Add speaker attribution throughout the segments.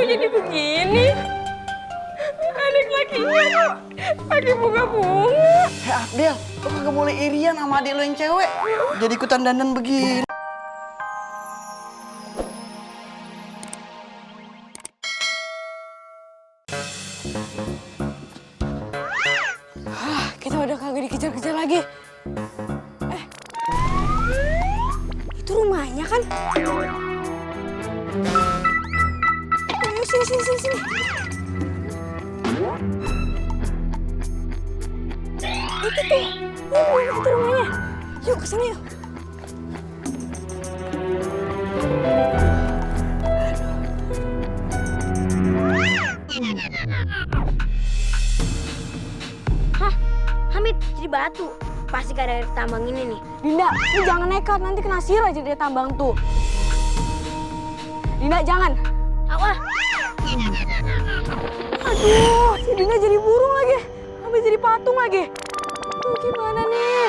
Speaker 1: jadi begini? Adik lakinya kok pakai bunga-bunga.
Speaker 2: Hei Abdel, lo kagak boleh irian sama adik lo yang cewek. Jadi ikutan dandan begini.
Speaker 1: Kita udah kagak dikejar-kejar lagi. Itu rumahnya kan? Ayo sini. Itu tuh, itu rumahnya. Yuk kesana yuk.
Speaker 3: Hah? Hamid jadi batu. Pasti gara-gara tambang ini nih.
Speaker 1: Dinda, lu jangan nekat, nanti kena sihir aja dia tambang tuh. Dinda, jangan.
Speaker 3: Awas.
Speaker 1: Aduh, si Dinda jadi burung lagi. Sampai jadi patung lagi. Aduh, gimana nih?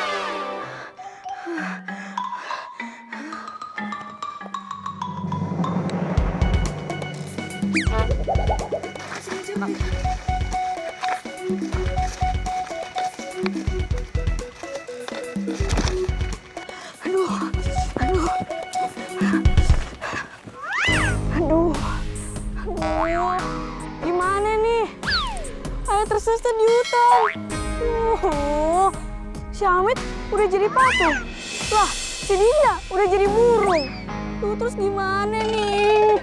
Speaker 1: Aduh, gimana nih? Ayah tersesat di hutan. Si Hamid udah jadi patung. Lah, si Dinda udah jadi burung. Terus gimana nih?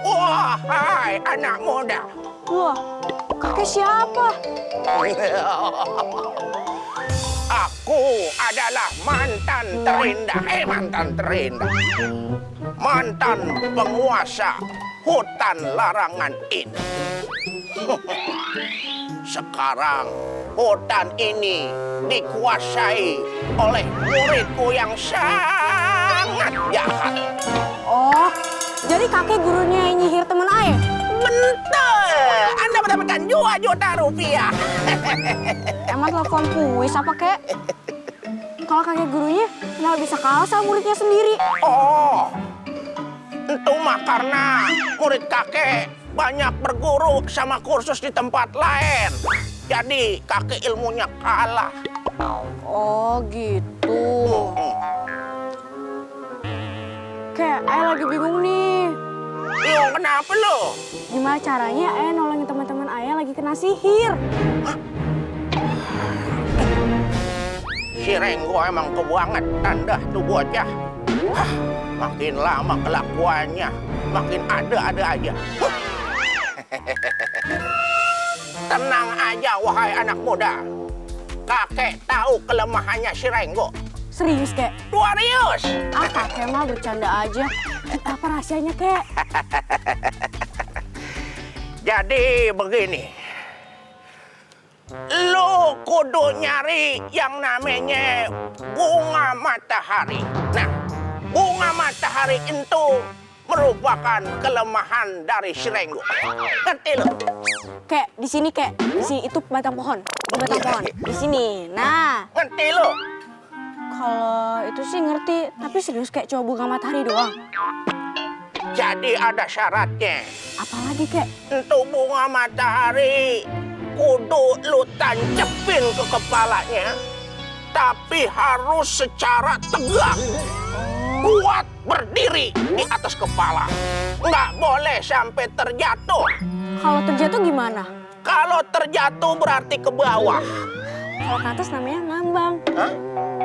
Speaker 4: Wahai anak muda.
Speaker 1: Wah, kakek siapa?
Speaker 4: Aku adalah mantan terindah. Mantan penguasa hutan larangan ini. Sekarang hutan ini dikuasai oleh muridku yang sangat jahat.
Speaker 1: Oh, jadi kakek gurunya yang nyihir teman ayah?
Speaker 4: Betul, Anda mendapatkan 2 juta rupiah.
Speaker 1: Emang telepon kuis apa kek? Kalau kakek gurunya nggak bisa kalah sama muridnya sendiri.
Speaker 4: Oh, itu mah karena murid kakek banyak berguru sama kursus di tempat lain. Jadi kakek ilmunya kalah.
Speaker 1: Oh gitu. Kek, ayah lagi bingung nih.
Speaker 4: Bingung kenapa lo?
Speaker 1: Gimana caranya ayah nolongin teman-teman ayah lagi kena sihir?
Speaker 4: Si Renggo emang kebangetan dah tuh bocah. Makin lama kelakuannya, makin ada-ada aja. Tenang aja wahai anak muda. Kakek tahu kelemahannya si Renggo.
Speaker 1: Serius kek?
Speaker 4: Serius.
Speaker 1: Kakek mah bercanda aja. Apa rahasianya kek?
Speaker 4: Jadi begini. Lu kudu nyari yang namanya bunga matahari. Nah, bunga matahari itu merupakan kelemahan dari si Renggo. Ngerti lu?
Speaker 1: Kek, di sini kek. Di sini itu batang pohon. Di batang pohon. Di sini. Nah.
Speaker 4: Ngerti lu?
Speaker 1: Kalau itu sih ngerti, tapi serius kayak coba bunga matahari doang.
Speaker 4: Jadi ada syaratnya.
Speaker 1: Apalagi kek?
Speaker 4: Untuk bunga matahari kudu lu tancepin ke kepalanya, tapi harus secara tegak. Kuat berdiri di atas kepala. Nggak boleh sampai terjatuh.
Speaker 1: Kalau terjatuh gimana?
Speaker 4: Kalau terjatuh berarti ke bawah.
Speaker 1: Kalau ke atas namanya ngambang.
Speaker 4: Hah?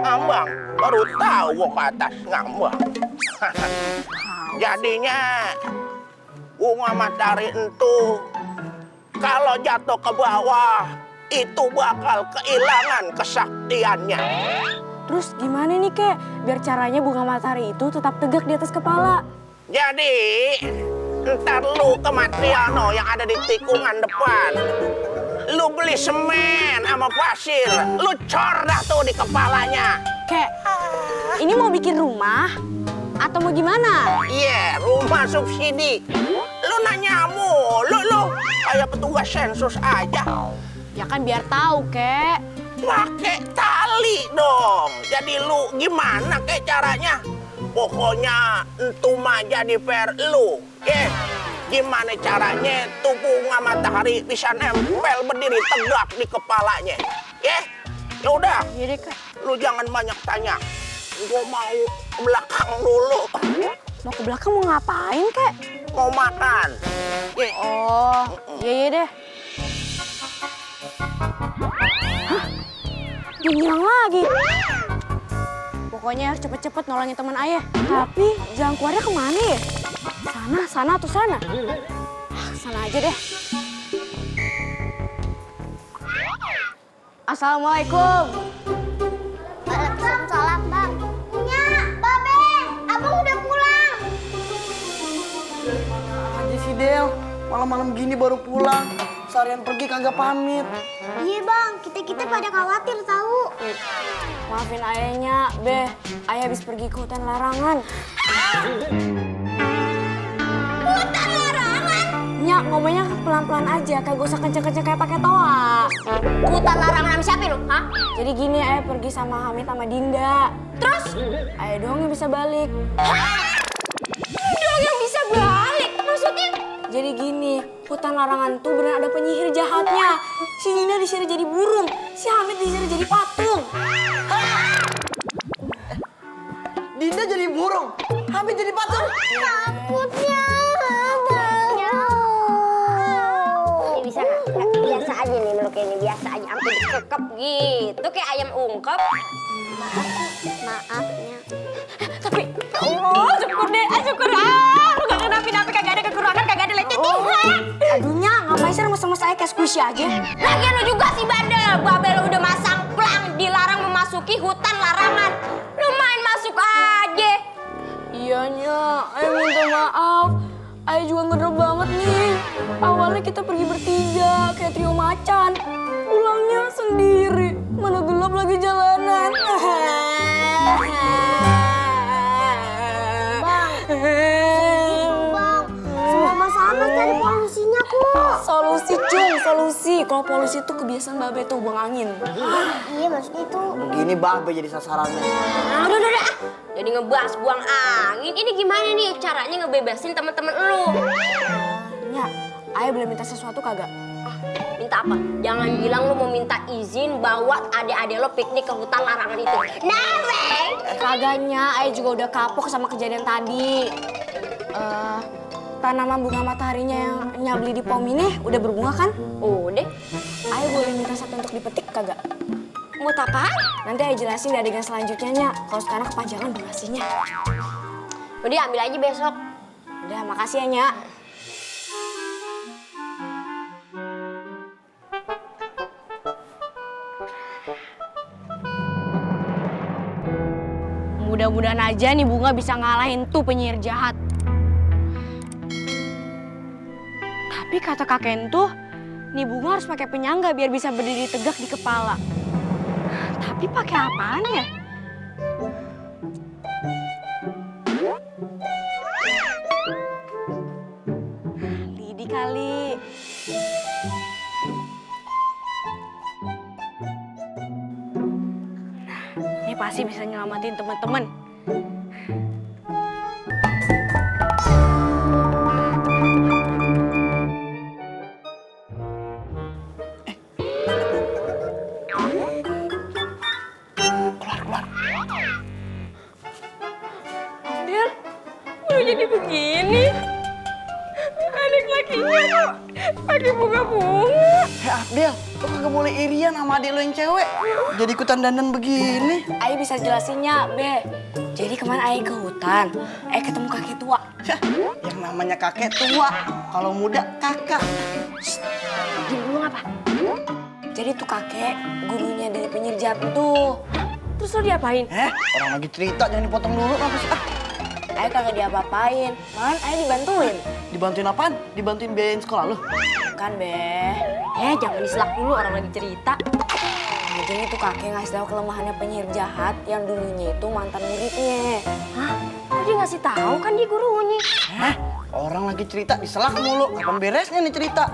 Speaker 4: Ngambang? Baru tahu gua ke atas ngambang. Jadinya bunga matahari itu kalau jatuh ke bawah itu bakal kehilangan kesaktiannya.
Speaker 1: Terus gimana nih kek? Biar caranya bunga matahari itu tetap tegak di atas kepala.
Speaker 4: Jadi ntar lu ke Matriano yang ada di tikungan depan. Lu beli semen sama pasir, lu cor dah tuh di kepalanya.
Speaker 1: Kek, ini mau bikin rumah atau mau gimana?
Speaker 4: Iya, rumah subsidi. Lu nanya mulu, lu kayak petugas sensus aja.
Speaker 1: Ya kan biar tahu, Kek.
Speaker 4: Pakai tali dong. Jadi lu gimana kek caranya? Pokoknya entu mah jadi per lu. Gimana caranya tuh bunga matahari bisa nempel berdiri tegak di kepalanya? Ya udah.
Speaker 1: Iya deh, Kak.
Speaker 4: Lu jangan banyak tanya. Gua mau ke belakang dulu.
Speaker 1: Mau ke belakang mau ngapain, Kek?
Speaker 4: Mau makan.
Speaker 1: Oh, iya deh. Hah? Dia ngilang lagi. Pokoknya harus cepet-cepet nolongin teman ayah. Tapi jalan keluarnya kemana ya? Sana atau sana? Sana aja deh. Assalamualaikum.
Speaker 3: Waalaikumsalam, Bang. Nya, Babe, Abang udah pulang.
Speaker 2: Aja sih Del, malam-malam gini baru pulang. Seharian pergi kagak pamit.
Speaker 3: Iya, Bang. Kita pada khawatir tahu.
Speaker 1: Maafin ayahnya, Beh. Ayah habis pergi ke hutan larangan.
Speaker 3: Hutan larangan?
Speaker 1: Nyak, ngomongnya pelan-pelan aja, kagak usah kenceng-kenceng kayak pakai toa.
Speaker 3: Hutan larangan sama siapa lu? Hah?
Speaker 1: Jadi gini, ayah pergi sama Hamid sama Dinda.
Speaker 3: Terus?
Speaker 1: Ayah doang yang bisa balik.
Speaker 3: Doang yang bisa balik? Maksudnya?
Speaker 1: Jadi gini, hutan larangan tuh beneran ada penyihir jahatnya. Si Dinda disihir jadi burung, si Hamid disihir jadi patung.
Speaker 2: Dinda jadi burung, Hamid jadi patung.
Speaker 3: Takutnya, Abang. Ini bisa nggak? Biasa aja nih Nur, ini biasa aja. Sampai dikekep gitu, kayak ayam ungkep. Maafnya.
Speaker 1: Tapi, oh syukur deh, syukur. Lu gak kenapa-napa, kagak ada kekurangan, kagak ada lecet. Aduh, Nyak, ngapain sih sama saya kayak squishy aja?
Speaker 3: Lagian lu juga sih bandel. Babe lu udah masang plang dilarang memasuki hutan larangan. Lu main masuk aja.
Speaker 1: Iya, Nyak, ayah minta maaf. Ayah juga ngedrop banget nih. Awalnya kita pergi bertiga, kayak trio macan. Pulangnya sendiri, mana gelap lagi jalanan.
Speaker 3: Bang, sama-sama cari polusinya kok.
Speaker 1: Solusi, Cung, solusi. Kalau polusi itu kebiasaan Babe tuh buang angin.
Speaker 3: Iya maksudnya itu.
Speaker 2: Begini Babe jadi sasarannya.
Speaker 3: Udah. Jadi ngebahas buang angin. Ini gimana nih caranya ngebebasin teman-teman lu?
Speaker 1: Nyak, ayah boleh minta sesuatu kagak?
Speaker 3: Minta apa? Jangan bilang lu mau minta izin bawa adik-adik lo piknik ke hutan larangan itu. Nah,
Speaker 1: Kagaknya, ayah juga udah kapok sama kejadian tadi. Tanaman bunga mataharinya yang Nyak beli di pom ini udah berbunga kan?
Speaker 3: udah.
Speaker 1: Ayah boleh minta satu untuk dipetik kagak?
Speaker 3: Buat apaan?
Speaker 1: Nanti ayah jelasin di adegan selanjutnya, Nyak. Kalau sekarang kepanjangan durasinya.
Speaker 3: Udah ambil aja besok.
Speaker 1: Udah, makasih ya, Nyak. Mudah-mudahan aja nih Bunga bisa ngalahin tuh penyihir jahat. Tapi kata kakek tuh, nih Bunga harus pakai penyangga biar bisa berdiri tegak di kepala. Tapi pakai apaan ya? Lidi kali. Ini pasti bisa nyelamatin teman-teman. Del, udah jadi begini. Adik lakinya kok pakai bunga-bunga.
Speaker 2: Abdel, lu kagak boleh irian sama adik lu yang cewek. Jadi ikutan dandan begini.
Speaker 1: Ayah bisa jelasinnya, Be. Jadi kemarin Ayah ke hutan, Ayah ketemu kakek tua.
Speaker 2: Yah, yang namanya kakek tua, kalau muda kakak.
Speaker 1: Diam dulu apa? Jadi tuh kakek gurunya dari penyihir jahat tuh. Terus lo diapain?
Speaker 2: Orang lagi cerita jangan dipotong dulu apa sih?
Speaker 1: Ayah kagak diapa-apain, malahan Ayah dibantuin.
Speaker 2: Dibantuin apaan? Dibantuin biayain sekolah lu?
Speaker 1: Kan, Be. Jangan diselak dulu orang lagi cerita. Nah, jadi tuh kakek ngasih tahu kelemahannya penyihir jahat yang dulunya itu mantan muridnya.
Speaker 3: Hah? Kok dia ngasih tahu kan dia gurunya?
Speaker 2: Orang lagi cerita diselak mulu. Kapan beresnya nih cerita?